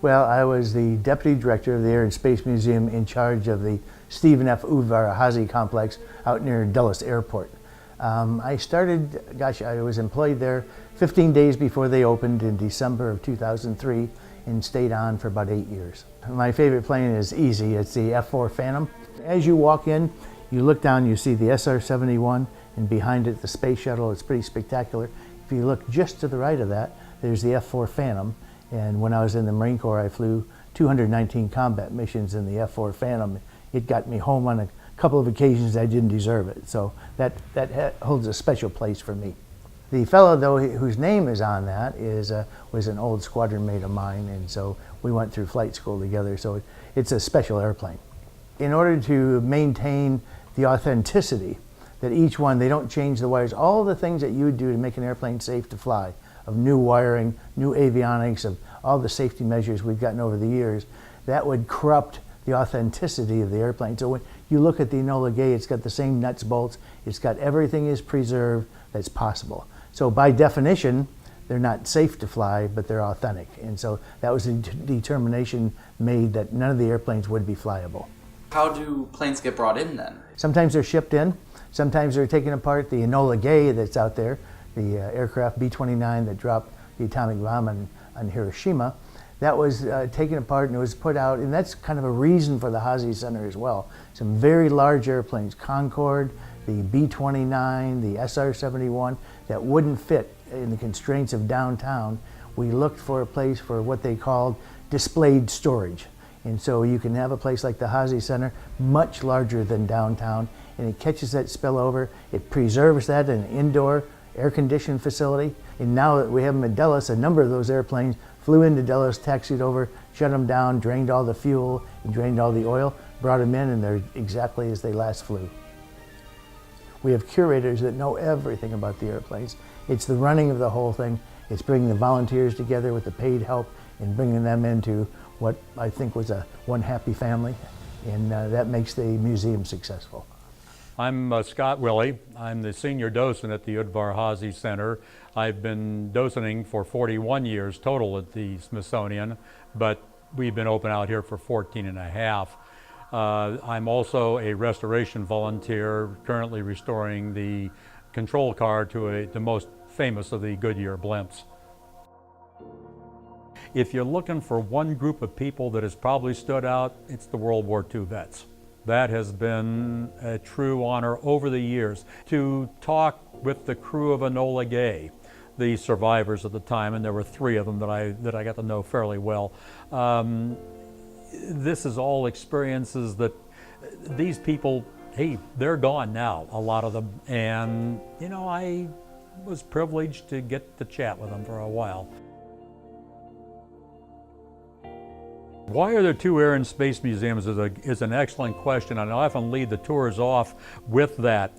Well, I was the deputy director of the Air and Space Museum in charge of the Stephen F. Udvar Hazy complex out near Dulles Airport. I was employed there 15 days before they opened in December of 2003 and stayed on for about 8 years. My favorite plane is easy. It's the F-4 Phantom. As you walk in, you look down, you see the SR-71, and behind it the space shuttle. It's pretty spectacular. If you look just to the right of that, there's the F-4 Phantom. And when I was in the Marine Corps, I flew 219 combat missions in the F-4 Phantom. It got me home on a couple of occasions I didn't deserve it. So that holds a special place for me. The fellow, though, whose name is on that was an old squadron mate of mine, and so we went through flight school together, so it's a special airplane. In order to maintain the authenticity, that each one, they don't change the wires, all the things that you would do to make an airplane safe to fly, of new wiring, new avionics, of all the safety measures we've gotten over the years, that would corrupt the authenticity of the airplane. So when you look at the Enola Gay, it's got the same nuts, bolts, it's got everything is preserved that's possible. So by definition, they're not safe to fly, but they're authentic. And so that was a determination made that none of the airplanes would be flyable. How do planes get brought in then? Sometimes they're shipped in, sometimes they're taken apart. The Enola Gay that's out there, the aircraft B-29 that dropped the atomic bomb on Hiroshima, that was taken apart and it was put out, and that's kind of a reason for the Hazy Center as well. Some very large airplanes, Concorde, the B-29, the SR-71, that wouldn't fit in the constraints of downtown. We looked for a place for what they called displayed storage. And so you can have a place like the Hazy Center, much larger than downtown, and it catches that spillover. It preserves that in an indoor air-conditioned facility. And now that we have them at Dulles, a number of those airplanes flew into Dulles, taxied over, shut them down, drained all the fuel, and drained all the oil, brought them in, and they're exactly as they last flew. We have curators that know everything about the airplanes. It's the running of the whole thing. It's bringing the volunteers together with the paid help and bringing them into what I think was one happy family, and that makes the museum successful. I'm Scott Willey. I'm the senior docent at the Udvar Hazy Center. I've been docenting for 41 years total at the Smithsonian, but we've been open out here for 14 and a half. I'm also a restoration volunteer, currently restoring the control car to the most famous of the Goodyear blimps. If you're looking for one group of people that has probably stood out, it's the World War II vets. That has been a true honor over the years to talk with the crew of Enola Gay, the survivors at the time, and there were 3 of them that I got to know fairly well. This is all experiences that these people, hey, they're gone now, a lot of them, and you know, I was privileged to get to chat with them for a while. Why are there 2 Air and Space Museums is an excellent question, and I often lead the tours off with that.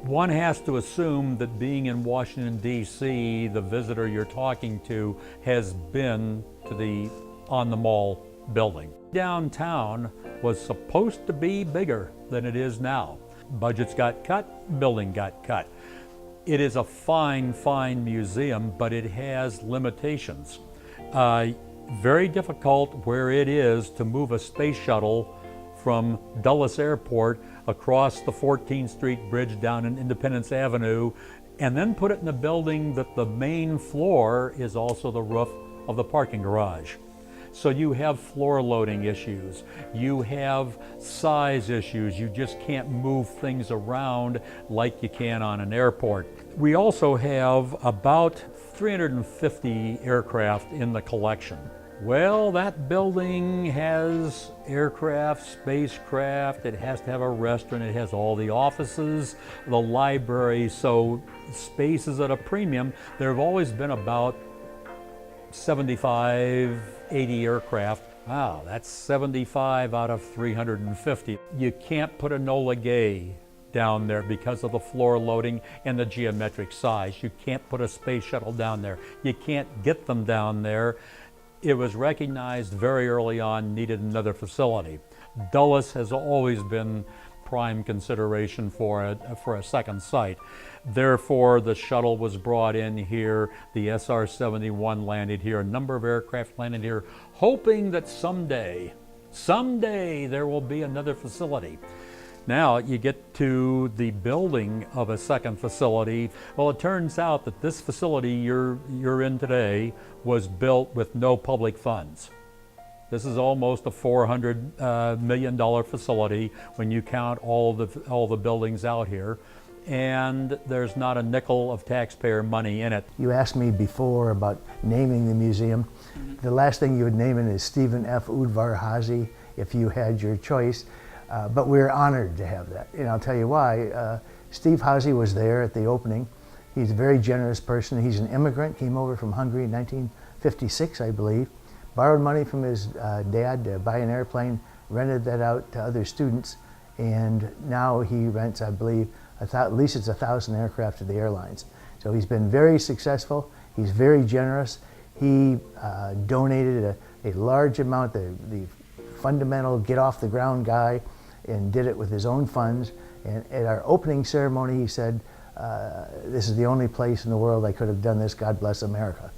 One has to assume that being in Washington, D.C., the visitor you're talking to has been to the On the Mall building. Downtown was supposed to be bigger than it is now. Budgets got cut, building got cut. It is a fine, fine museum, but it has limitations. Very difficult where it is to move a space shuttle from Dulles Airport across the 14th Street Bridge down in Independence Avenue and then put it in a building that the main floor is also the roof of the parking garage. So you have floor loading issues, you have size issues, you just can't move things around like you can on an airport. We also have about 350 aircraft in the collection. Well, that building has aircraft, spacecraft, it has to have a restaurant, it has all the offices, the library, so space is at a premium. There have always been about 75, 80 aircraft. Wow, that's 75 out of 350. You can't put Enola Gay down there because of the floor loading and the geometric size. You can't put a space shuttle down there. You can't get them down there. It was recognized very early on needed another facility. Dulles has always been prime consideration for a second site. Therefore, the shuttle was brought in here, the SR-71 landed here, a number of aircraft landed here, hoping that someday there will be another facility. Now you get to the building of a second facility. Well, it turns out that this facility you're in today was built with no public funds. This is almost a $400 million facility when you count all the buildings out here, and there's not a nickel of taxpayer money in it. You asked me before about naming the museum. The last thing you would name it is Stephen F. Udvar Hazy if you had your choice. But we're honored to have that, and I'll tell you why. Steve Hazy was there at the opening. He's a very generous person. He's an immigrant, came over from Hungary in 1956, I believe, borrowed money from his dad to buy an airplane, rented that out to other students, and now he rents, I believe, at least it's 1,000 aircraft to the airlines. So he's been very successful. He's very generous. He donated a large amount, the fundamental get off the ground guy, and did it with his own funds. And at our opening ceremony, he said, this is the only place in the world I could have done this. God bless America.